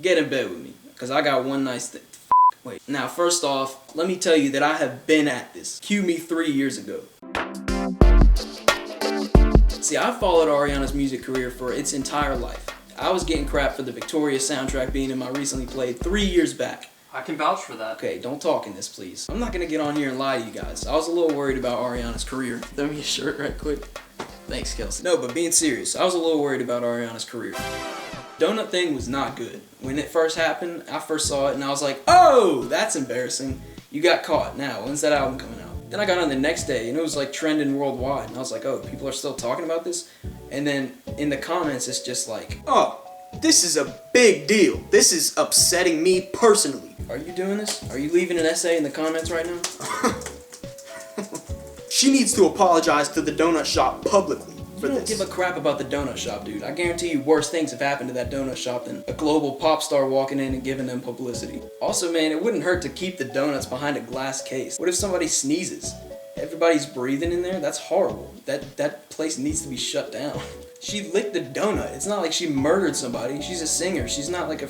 Get in bed with me, because I got one nice thing. Wait, now first off, let me tell you that I have been at this. Cue me 3 years ago. See, I followed Ariana's music career for its entire life. I was getting crap for the Victoria soundtrack being in my recently played 3 years back. I can vouch for that. Okay, don't talk in this, please. I'm not gonna get on here and lie to you guys. I was a little worried about Ariana's career. Throw me a shirt right quick. Thanks, Kelsey. No, but being serious, I was a little worried about Ariana's career. Donut thing was not good. When it first happened, I first saw it and I was like, oh, that's embarrassing. You got caught. Now, when's that album coming out? Then I got on the next day and it was like trending worldwide. And I was like, oh, people are still talking about this? And then in the comments, it's just like, oh, this is a big deal. This is upsetting me personally. Are you doing this? Are you leaving an essay in the comments right now? She needs to apologize to the donut shop publicly. You don't give a crap about the donut shop, dude. I guarantee you worse things have happened to that donut shop than a global pop star walking in and giving them publicity. Also, man, it wouldn't hurt to keep the donuts behind a glass case. What if somebody sneezes? Everybody's breathing in there? That's horrible. That place needs to be shut down. She licked the donut. It's not like she murdered somebody. She's a singer. She's not like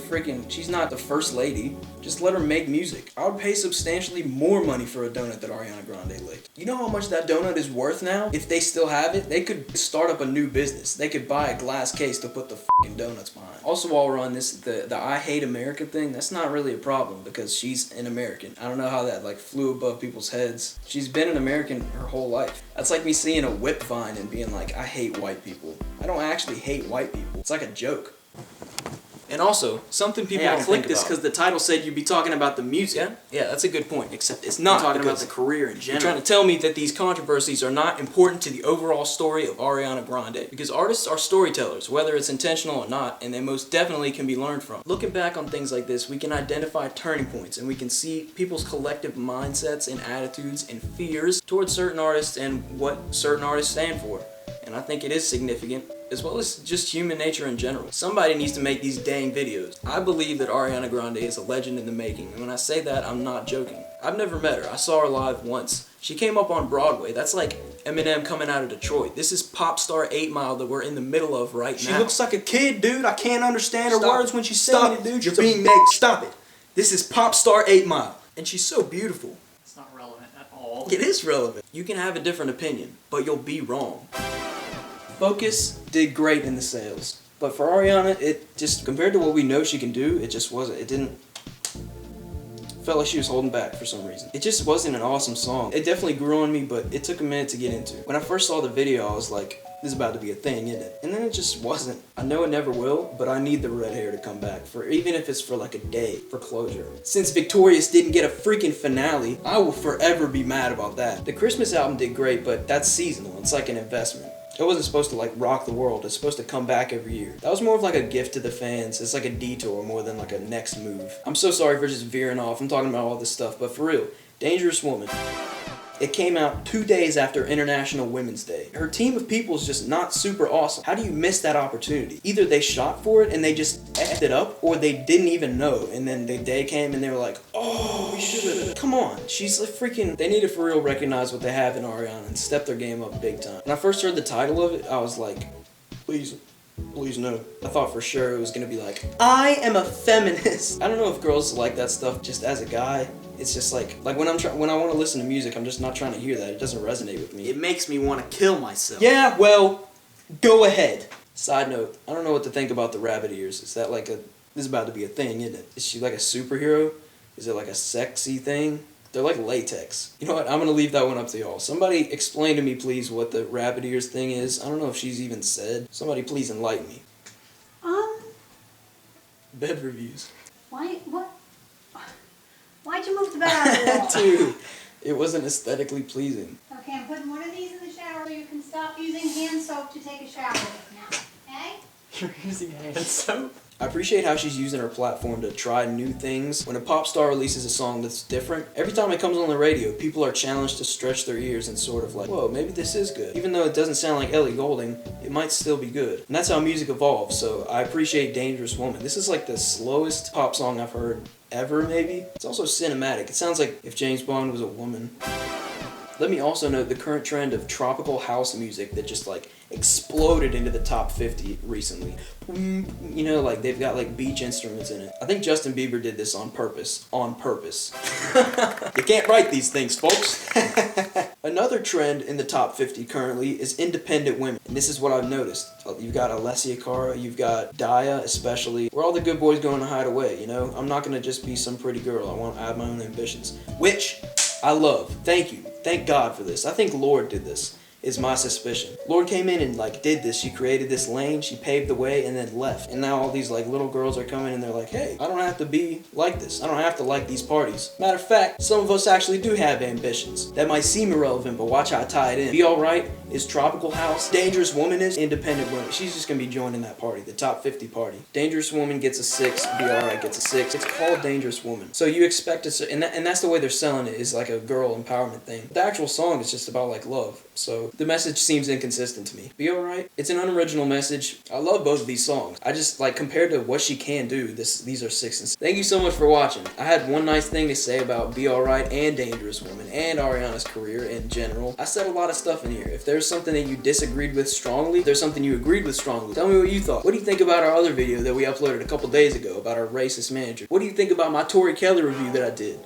she's not the first lady. Just let her make music. I would pay substantially more money for a donut that Ariana Grande licked. You know how much that donut is worth now? If they still have it, they could start up a new business. They could buy a glass case to put the fucking donuts behind. Also, while we're on this, the I hate America thing, that's not really a problem because she's an American. I don't know how that flew above people's heads. She's been an American her whole life. That's like me seeing a whip vine and being like, I hate white people. I don't actually hate white people. It's like a joke. And also, something people don't think about. I clicked this because the title said you'd be talking about the music. Yeah, that's a good point, except it's not talking about the career in general. You're trying to tell me that these controversies are not important to the overall story of Ariana Grande. Because artists are storytellers, whether it's intentional or not, and they most definitely can be learned from. Looking back on things like this, we can identify turning points, and we can see people's collective mindsets and attitudes and fears towards certain artists and what certain artists stand for. And I think it is significant, as well as just human nature in general. Somebody needs to make these dang videos. I believe that Ariana Grande is a legend in the making, and when I say that, I'm not joking. I've never met her. I saw her live once. She came up on Broadway. That's like Eminem coming out of Detroit. This is Pop Star 8 Mile that we're in the middle of right now. She looks like a kid, dude. I can't understand her words when she's saying it, dude. You're being negative. Stop it. This is Pop Star 8 Mile, and she's so beautiful. It's not relevant at all. It is relevant. You can have a different opinion, but you'll be wrong. Focus did great in the sales, but for Ariana, it just, compared to what we know she can do, it just wasn't, felt like she was holding back for some reason. It just wasn't an awesome song. It definitely grew on me, but it took a minute to get into. When I first saw the video, I was like, this is about to be a thing, isn't it? And then it just wasn't. I know it never will, but I need the red hair to come back, for even if it's for like a day, for closure. Since Victorious didn't get a freaking finale, I will forever be mad about that. The Christmas album did great, but that's seasonal. It's like an investment. It wasn't supposed to rock the world. It's supposed to come back every year. That was more of like a gift to the fans. It's like a detour more than like a next move. I'm so sorry for just veering off. I'm talking about all this stuff, but for real, Dangerous Woman. It came out 2 days after International Women's Day. Her team of people is just not super awesome. How do you miss that opportunity? Either they shot for it and they just effed it up, or they didn't even know, and then the day came and they were like, oh, we should've. Come on, she's like freaking, they need to for real recognize what they have in Ariana and step their game up big time. When I first heard the title of it, I was like, please no. I thought for sure it was gonna be like, I am a feminist. I don't know if girls like that stuff just as a guy. It's just like when I want to listen to music, I'm just not trying to hear that. It doesn't resonate with me. It makes me want to kill myself. Yeah, well, go ahead. Side note, I don't know what to think about the rabbit ears. Is that this is about to be a thing, isn't it? Is she like a superhero? Is it like a sexy thing? They're like latex. You know what? I'm going to leave that one up to y'all. Somebody explain to me, please, what the rabbit ears thing is. I don't know if she's even said. Somebody please enlighten me. Bed reviews. What? Why'd you move the bed out of the wall? Dude, it wasn't aesthetically pleasing. Okay, I'm putting one of these in the shower so you can stop using hand soap to take a shower with now. Okay? You're using hand soap? I appreciate how she's using her platform to try new things. When a pop star releases a song that's different, every time it comes on the radio, people are challenged to stretch their ears and sort of like, whoa, maybe this is good. Even though it doesn't sound like Ellie Goulding, it might still be good. And that's how music evolves, so I appreciate Dangerous Woman. This is like the slowest pop song I've heard ever, maybe. It's also cinematic. It sounds like if James Bond was a woman. Let me also note the current trend of tropical house music that just like exploded into the top 50 recently. You know, like they've got like beach instruments in it. I think Justin Bieber did this on purpose. On purpose. You can't write these things, folks. Another trend in the top 50 currently is independent women. And this is what I've noticed. You've got Alessia Cara, you've got Daya especially. Where all the good boys going to hide away, you know? I'm not going to just be some pretty girl. I have my own ambitions. Which I love. Thank you. Thank God for this. I think Lord did this, is my suspicion. Lord came in and like did this. She created this lane, she paved the way, and then left. And now all these like little girls are coming and they're like, hey, I don't have to be like this. I don't have to like these parties. Matter of fact, some of us actually do have ambitions. That might seem irrelevant, but watch how I tie it in. Be Alright is tropical house. Dangerous Woman is independent women. She's just gonna be joining that party, the top 50 party. Dangerous Woman gets a 6, Be Alright gets a 6. It's called Dangerous Woman. So you expect it, and that's the way they're selling it, is like a girl empowerment thing. The actual song is just about like love. So the message seems inconsistent to me. Be Alright, it's an unoriginal message. I love both of these songs. I just like, compared to what she can do, these are 6 and 6. Thank you so much for watching. I had one nice thing to say about Be Alright and Dangerous Woman and Ariana's career in general. I said a lot of stuff in here. If there's something that you disagreed with strongly, if there's something you agreed with strongly, tell me what you thought. What do you think about our other video that we uploaded a couple days ago about our racist manager? What do you think about my Tori Kelly review that I did?